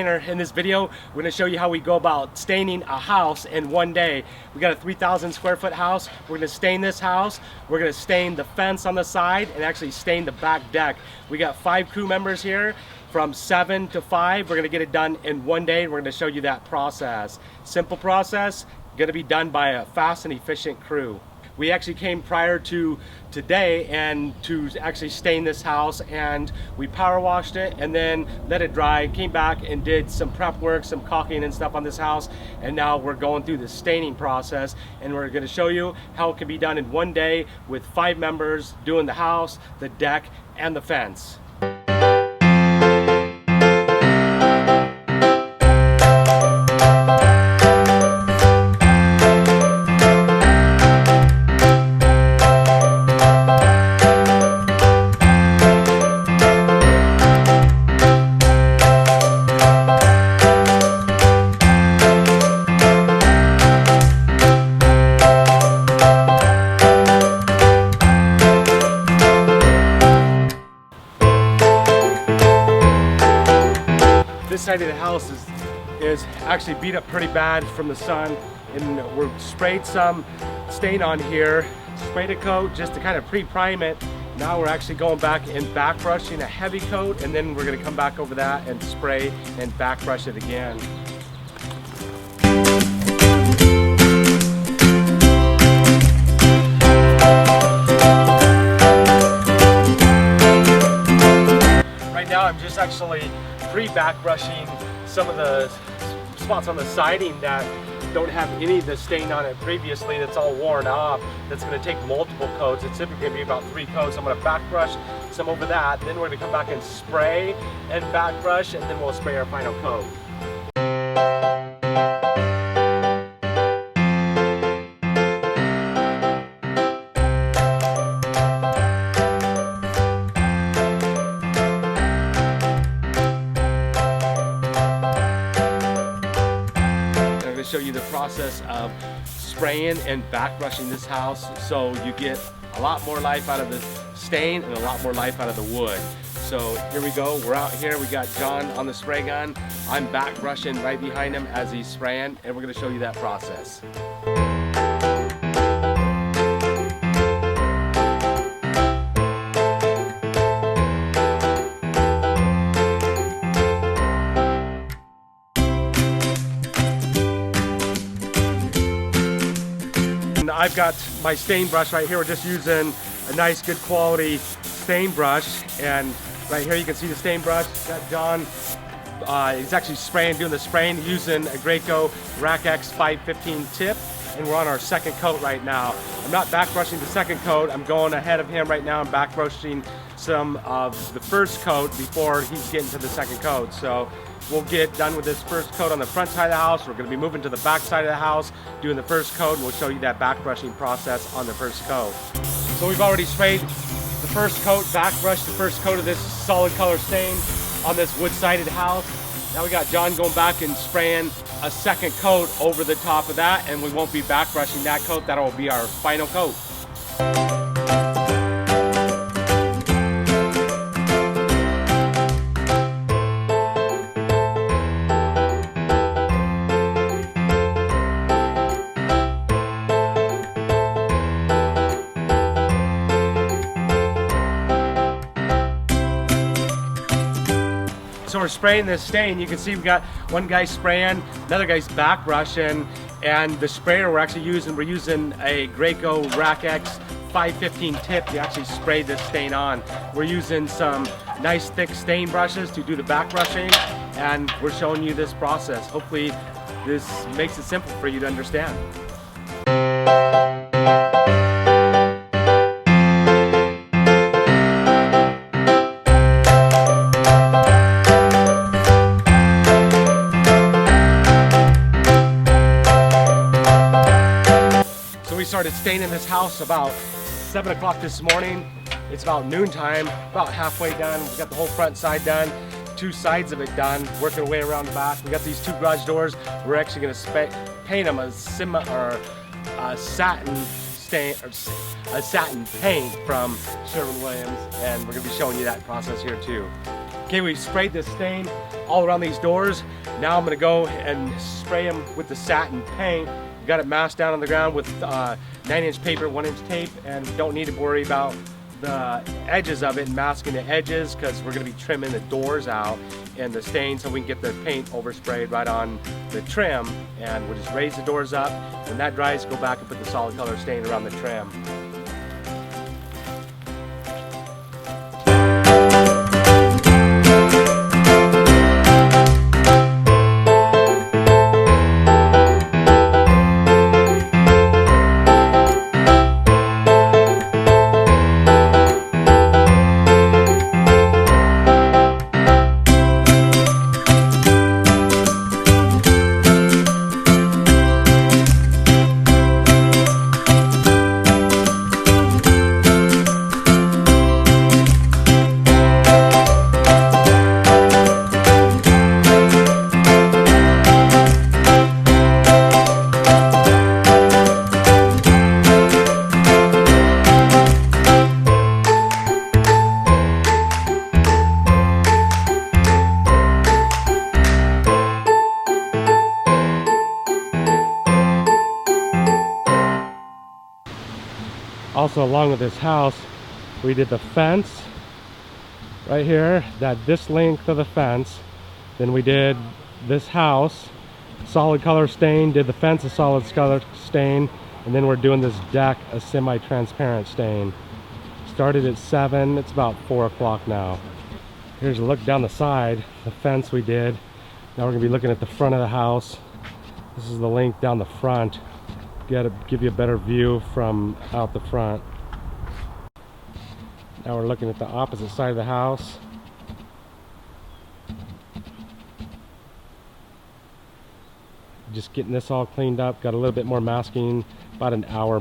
In this video, we're going to show you how we go about staining a house in one day. We got a 3,000 square foot house. We're going to stain this house. We're going to stain the fence on the side and actually stain the back deck. We got 5 crew members here from 7 to 5. We're going to get it done in one day. We're going to show you that process. Simple process, going to be done by a fast and efficient crew. We actually came prior to today and to actually stain this house, and we power washed it and then let it dry, came back and did some prep work, some caulking and stuff on this house, and now we're going through the staining process, and we're going to show you how it can be done in one day with 5 members doing the house, the deck, and the fence. This side of the house is actually beat up pretty bad from the sun, and we're sprayed some stain on here, sprayed a coat just to kind of pre-prime it. Now we're actually going back and back brushing a heavy coat, and then we're going to come back over that and spray and back brush it again. Right now I'm just actually pre-back brushing some of the spots on the siding that don't have any of the stain on it previously, that's all worn off. That's going to take multiple coats. It's typically going to be about 3 coats. I'm going to back brush some over that, then we're going to come back and spray and back brush, and then we'll spray our final coat. Show you the process of spraying and back brushing this house, so you get a lot more life out of the stain and a lot more life out of the wood. So here we go, we're out here, we got John on the spray gun, I'm back brushing right behind him as he's spraying, and we're going to show you that process. I've got my stain brush right here. We're just using a nice, good quality stain brush, and right here you can see the stain brush. Got John, he's actually doing the spraying using a Graco Rack X 515 tip, and we're on our second coat right now. I'm not back brushing the second coat. I'm going ahead of him right now. I'm back brushing some of the first coat before he's getting to the second coat. So we'll get done with this first coat on the front side of the house. We're going to be moving to the back side of the house, doing the first coat, and we'll show you that back brushing process on the first coat. So we've already sprayed the first coat, back brushed the first coat of this solid color stain on this wood-sided house. Now we got John going back and spraying a second coat over the top of that, and we won't be back brushing that coat. That will be our final coat. So we're spraying this stain. You can see we got one guy spraying, another guy's back brushing, and the sprayer we're using a Graco Rack X 515 tip to actually spray this stain on. We're using some nice thick stain brushes to do the back brushing, and we're showing you this process. Hopefully this makes it simple for you to understand. We started staining this house about 7 o'clock this morning. It's about noontime, about halfway done. We got the whole front side done, 2 sides of it done, working our way around the back. We got these 2 garage doors. We're actually going to paint them a satin stain, or a satin paint from Sherwin-Williams, and we're going to be showing you that process here too. Okay, we sprayed this stain all around these doors. Now I'm gonna go and spray them with the satin paint. Got it masked down on the ground with 9-inch paper, 1-inch tape, and don't need to worry about the edges of it and masking the edges because we're gonna be trimming the doors out and the stain so we can get the paint oversprayed right on the trim, and we'll just raise the doors up. When that dries, go back and put the solid color stain around the trim. Also, along with this house, we did the fence right here, this length of the fence. Then we did this house, solid color stain, did the fence a solid color stain, and then we're doing this deck a semi-transparent stain. Started at 7, it's about 4 o'clock now. Here's a look down the side, the fence we did. Now we're gonna be looking at the front of the house. This is the length down the front. Gotta give you a better view from out the front. Now we're looking at the opposite side of the house. Just getting this all cleaned up, got a little bit more masking, about an hour